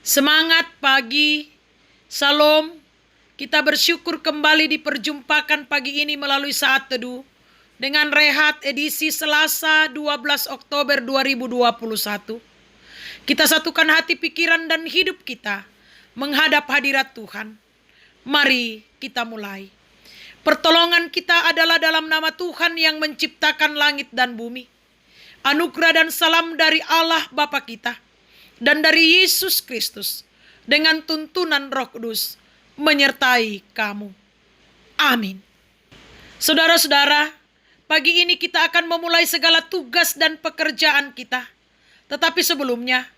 Semangat pagi, salam. Kita bersyukur kembali diperjumpakan pagi ini melalui saat teduh dengan Rehat edisi Selasa 12 Oktober 2021. Kita satukan hati, pikiran, dan hidup kita menghadap hadirat Tuhan. Mari kita mulai. Pertolongan kita adalah dalam nama Tuhan yang menciptakan langit dan bumi. Anugerah dan salam dari Allah Bapa kita dan dari Yesus Kristus dengan tuntunan Roh Kudus menyertai kamu. Amin. Saudara-saudara, pagi ini kita akan memulai segala tugas dan pekerjaan kita. Tetapi sebelumnya,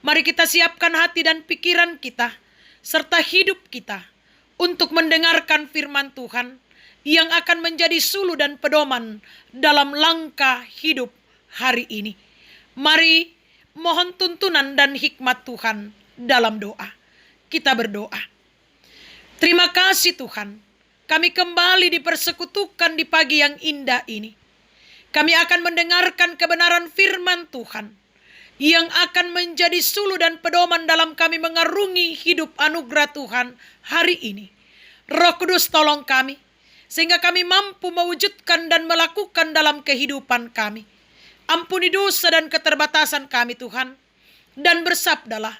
mari kita siapkan hati dan pikiran kita serta hidup kita untuk mendengarkan firman Tuhan yang akan menjadi suluh dan pedoman dalam langkah hidup hari ini. Mari mohon tuntunan dan hikmat Tuhan dalam doa. Kita berdoa. Terima kasih Tuhan, kami kembali dipersekutukan di pagi yang indah ini. Kami akan mendengarkan kebenaran firman Tuhan yang akan menjadi suluh dan pedoman dalam kami mengarungi hidup anugerah Tuhan hari ini. Roh Kudus tolong kami, sehingga kami mampu mewujudkan dan melakukan dalam kehidupan kami. Ampuni dosa dan keterbatasan kami Tuhan, dan bersabdalah,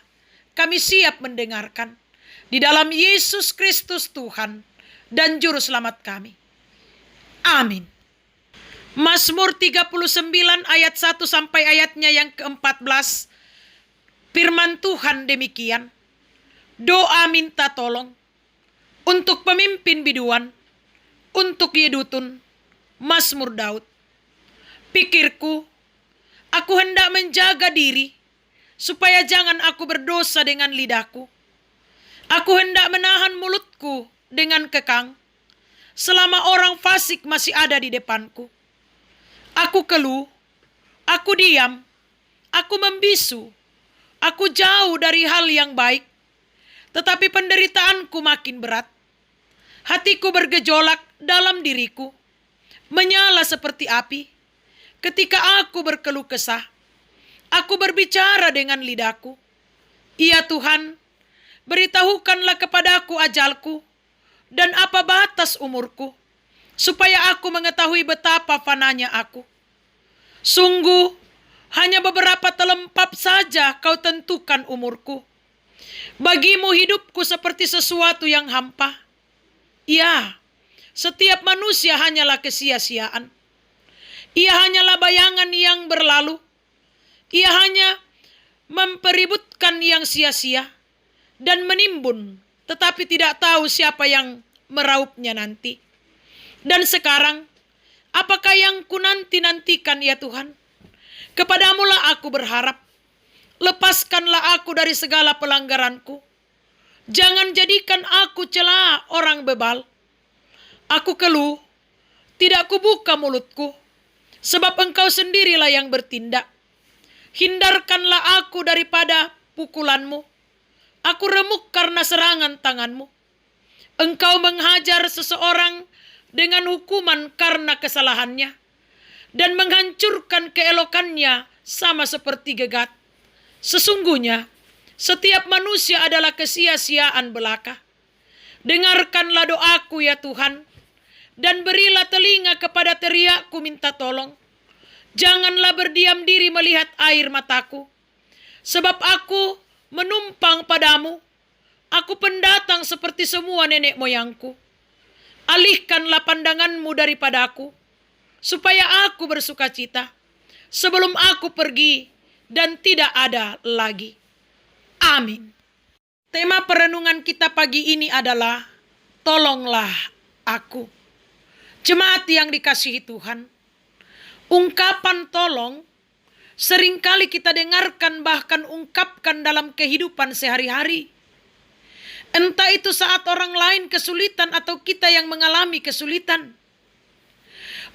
kami siap mendengarkan. Di dalam Yesus Kristus Tuhan dan Juru Selamat kami. Amin. Mazmur 39 ayat 1 sampai ayatnya yang ke-14. Firman Tuhan demikian. Doa minta tolong untuk pemimpin biduan, untuk Yedutun, Mazmur Daud. Pikirku, aku hendak menjaga diri, supaya jangan aku berdosa dengan lidahku. Aku hendak menahan mulutku dengan kekang, selama orang fasik masih ada di depanku. Aku keluh, aku diam, aku membisu, aku jauh dari hal yang baik, tetapi penderitaanku makin berat. Hatiku bergejolak dalam diriku, menyala seperti api. Ketika aku berkeluh kesah, aku berbicara dengan lidahku. Ya Tuhan, beritahukanlah kepadaku ajalku dan apa batas umurku, supaya aku mengetahui betapa fananya aku. Sungguh, hanya beberapa telempap saja kau tentukan umurku. Bagimu hidupku seperti sesuatu yang hampa. Ya, setiap manusia hanyalah kesia-siaan. Ia hanyalah bayangan yang berlalu. Ia hanya mempeributkan yang sia-sia dan menimbun, tetapi tidak tahu siapa yang meraupnya nanti. Dan sekarang, apakah yang ku nanti-nantikan ya Tuhan? Kepadamulah aku berharap. Lepaskanlah aku dari segala pelanggaranku. Jangan jadikan aku celah orang bebal. Aku keluh, tidak kubuka mulutku, sebab Engkau sendirilah yang bertindak. Hindarkanlah aku daripada pukulanmu. Aku remuk karena serangan tanganmu. Engkau menghajar seseorang dengan hukuman karena kesalahannya, dan menghancurkan keelokannya sama seperti gegat. Sesungguhnya, setiap manusia adalah kesia-siaan belaka. Dengarkanlah doaku ya Tuhan, dan berilah telinga kepada teriakku minta tolong. Janganlah berdiam diri melihat air mataku, sebab aku menumpang padamu. Aku pendatang seperti semua nenek moyangku. Alihkanlah pandanganmu daripadaku, supaya aku bersuka cita sebelum aku pergi dan tidak ada lagi. Amin. Tema perenungan kita pagi ini adalah tolonglah aku. Jemaat yang dikasihi Tuhan, ungkapan tolong seringkali kita dengarkan bahkan ungkapkan dalam kehidupan sehari-hari. Entah itu saat orang lain kesulitan atau kita yang mengalami kesulitan.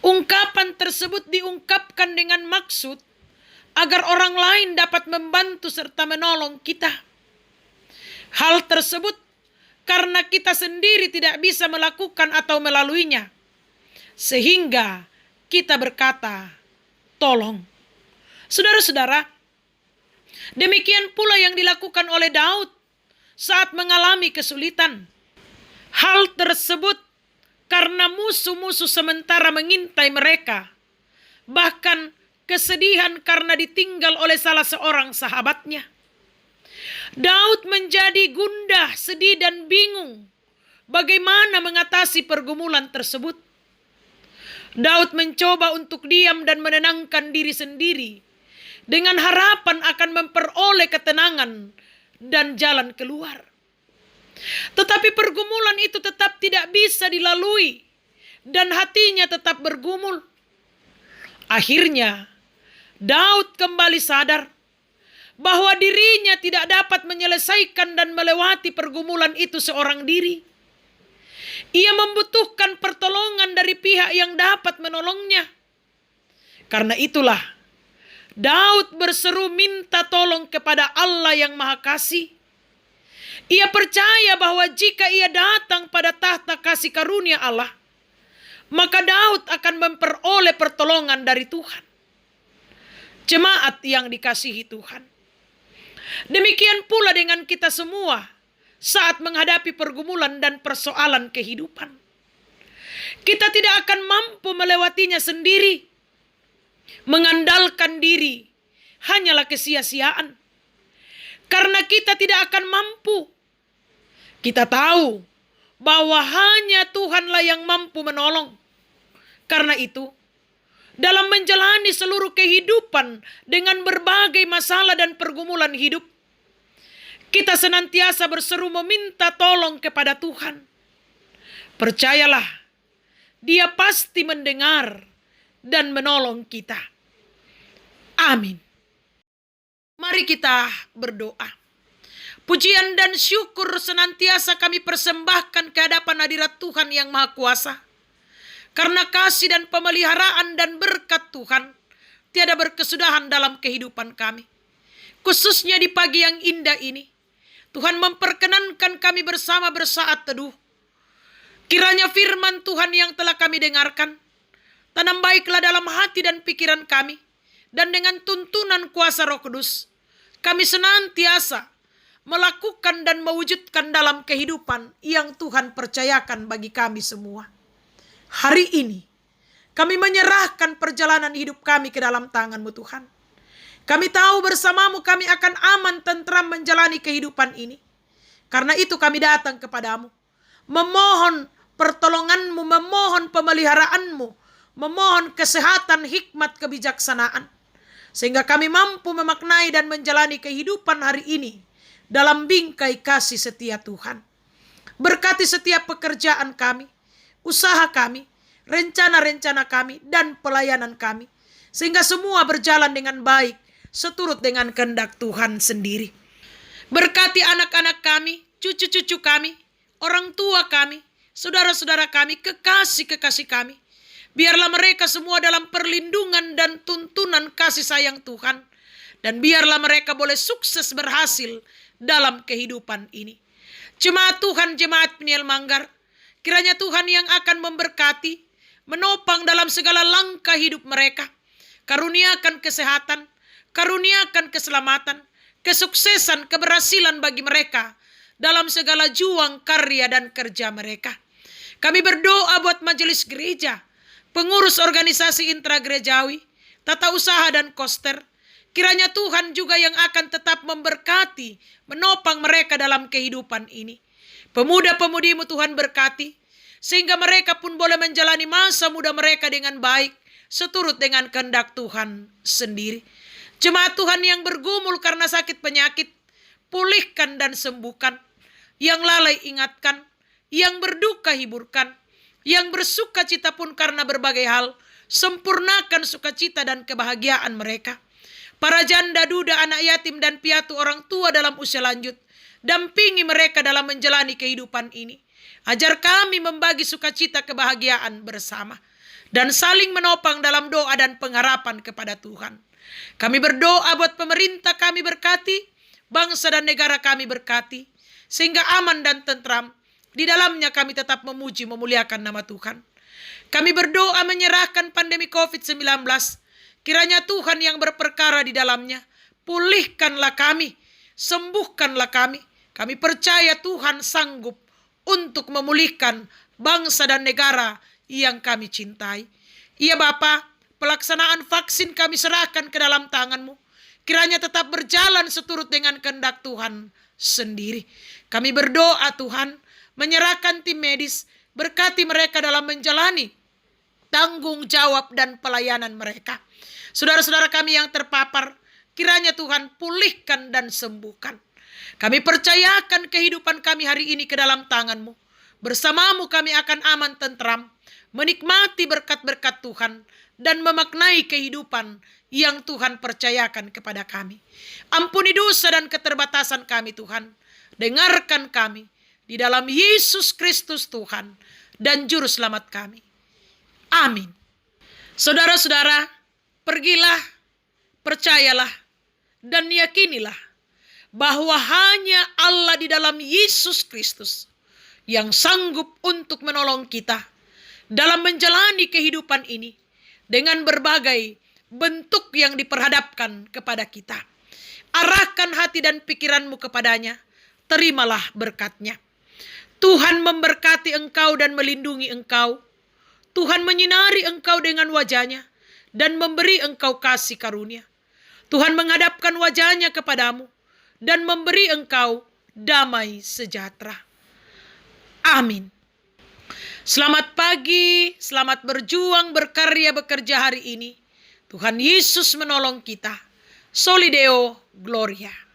Ungkapan tersebut diungkapkan dengan maksud agar orang lain dapat membantu serta menolong kita. Hal tersebut karena kita sendiri tidak bisa melakukan atau melaluinya, sehingga kita berkata, tolong. Saudara-saudara, demikian pula yang dilakukan oleh Daud saat mengalami kesulitan. Hal tersebut karena musuh-musuh sementara mengintai mereka. Bahkan kesedihan karena ditinggal oleh salah seorang sahabatnya. Daud menjadi gundah, sedih dan bingung bagaimana mengatasi pergumulan tersebut. Daud mencoba untuk diam dan menenangkan diri sendiri dengan harapan akan memperoleh ketenangan dan jalan keluar. Tetapi pergumulan itu tetap tidak bisa dilalui dan hatinya tetap bergumul. Akhirnya Daud kembali sadar bahwa dirinya tidak dapat menyelesaikan dan melewati pergumulan itu seorang diri. Ia membutuhkan pertolongan dari pihak yang dapat menolongnya. Karena itulah Daud berseru minta tolong kepada Allah yang Maha Kasih. Ia percaya bahwa jika ia datang pada tahta kasih karunia Allah, maka Daud akan memperoleh pertolongan dari Tuhan. Jemaat yang dikasihi Tuhan, demikian pula dengan kita semua saat menghadapi pergumulan dan persoalan kehidupan. Kita tidak akan mampu melewatinya sendiri. Mengandalkan diri hanyalah kesia-siaan. Karena kita tidak akan mampu. Kita tahu bahwa hanya Tuhanlah yang mampu menolong. Karena itu, dalam menjalani seluruh kehidupan dengan berbagai masalah dan pergumulan hidup, kita senantiasa berseru meminta tolong kepada Tuhan. Percayalah, Dia pasti mendengar dan menolong kita. Amin. Mari kita berdoa. Pujian dan syukur senantiasa kami persembahkan ke hadapan hadirat Tuhan yang Maha Kuasa. Karena kasih dan pemeliharaan dan berkat Tuhan tiada berkesudahan dalam kehidupan kami. Khususnya di pagi yang indah ini, Tuhan memperkenankan kami bersama bersaat teduh. Kiranya firman Tuhan yang telah kami dengarkan, tanam baiklah dalam hati dan pikiran kami. Dan dengan tuntunan kuasa Roh Kudus, kami senantiasa melakukan dan mewujudkan dalam kehidupan yang Tuhan percayakan bagi kami semua. Hari ini, kami menyerahkan perjalanan hidup kami ke dalam tangan-Mu Tuhan. Kami tahu bersama-Mu kami akan aman tentram menjalani kehidupan ini. Karena itu kami datang kepadamu, memohon pertolongan-Mu, memohon pemeliharaan-Mu, memohon kesehatan, hikmat, kebijaksanaan. Sehingga kami mampu memaknai dan menjalani kehidupan hari ini dalam bingkai kasih setia Tuhan. Berkati setiap pekerjaan kami, usaha kami, rencana-rencana kami, dan pelayanan kami. Sehingga semua berjalan dengan baik, seturut dengan kehendak Tuhan sendiri. Berkati anak-anak kami, cucu-cucu kami, orang tua kami, saudara-saudara kami, kekasih-kekasih kami. Biarlah mereka semua dalam perlindungan dan tuntunan kasih sayang Tuhan. Dan biarlah mereka boleh sukses berhasil dalam kehidupan ini. Jemaat Tuhan, jemaat Peniel Manggar, kiranya Tuhan yang akan memberkati, menopang dalam segala langkah hidup mereka. Karuniakan kesehatan, karuniakan keselamatan, kesuksesan, keberhasilan bagi mereka dalam segala juang, karya, dan kerja mereka. Kami berdoa buat majelis gereja, pengurus organisasi intragerejawi, tata usaha dan koster. Kiranya Tuhan juga yang akan tetap memberkati, menopang mereka dalam kehidupan ini. Pemuda-pemudi-Mu Tuhan berkati, sehingga mereka pun boleh menjalani masa muda mereka dengan baik, seturut dengan kehendak Tuhan sendiri. Jemaat Tuhan yang bergumul karena sakit penyakit, pulihkan dan sembuhkan. Yang lalai ingatkan, yang berduka hiburkan, yang bersuka cita pun karena berbagai hal, sempurnakan sukacita dan kebahagiaan mereka. Para janda, duda, anak yatim dan piatu orang tua dalam usia lanjut, dampingi mereka dalam menjalani kehidupan ini. Ajar kami membagi sukacita kebahagiaan bersama dan saling menopang dalam doa dan pengharapan kepada Tuhan. Kami berdoa buat pemerintah kami berkati, bangsa dan negara kami berkati, sehingga aman dan tentram. Di dalamnya kami tetap memuji memuliakan nama Tuhan. Kami berdoa menyerahkan pandemi COVID-19. Kiranya Tuhan yang berperkara di dalamnya, pulihkanlah kami, sembuhkanlah kami, Kami percaya Tuhan sanggup untuk memulihkan bangsa dan negara yang kami cintai. Iya Bapa, pelaksanaan vaksin kami serahkan ke dalam tangan-Mu. Kiranya tetap berjalan seturut dengan kehendak Tuhan sendiri. Kami berdoa Tuhan, menyerahkan tim medis, berkati mereka dalam menjalani tanggung jawab dan pelayanan mereka. Saudara-saudara kami yang terpapar, kiranya Tuhan pulihkan dan sembuhkan. Kami percayakan kehidupan kami hari ini ke dalam tangan-Mu. Bersamamu kami akan aman tentram, menikmati berkat-berkat Tuhan, dan memaknai kehidupan yang Tuhan percayakan kepada kami. Ampuni dosa dan keterbatasan kami Tuhan. Dengarkan kami di dalam Yesus Kristus Tuhan dan Juru Selamat kami. Amin. Saudara-saudara, pergilah, percayalah, dan yakinilah bahwa hanya Allah di dalam Yesus Kristus yang sanggup untuk menolong kita dalam menjalani kehidupan ini dengan berbagai bentuk yang diperhadapkan kepada kita. Arahkan hati dan pikiranmu kepadanya, terimalah berkat-Nya. Tuhan memberkati engkau dan melindungi engkau. Tuhan menyinari engkau dengan wajah-Nya dan memberi engkau kasih karunia. Tuhan menghadapkan wajah-Nya kepadamu dan memberi engkau damai sejahtera. Amin. Selamat pagi, selamat berjuang, berkarya, bekerja hari ini. Tuhan Yesus menolong kita. Soli Deo Gloria.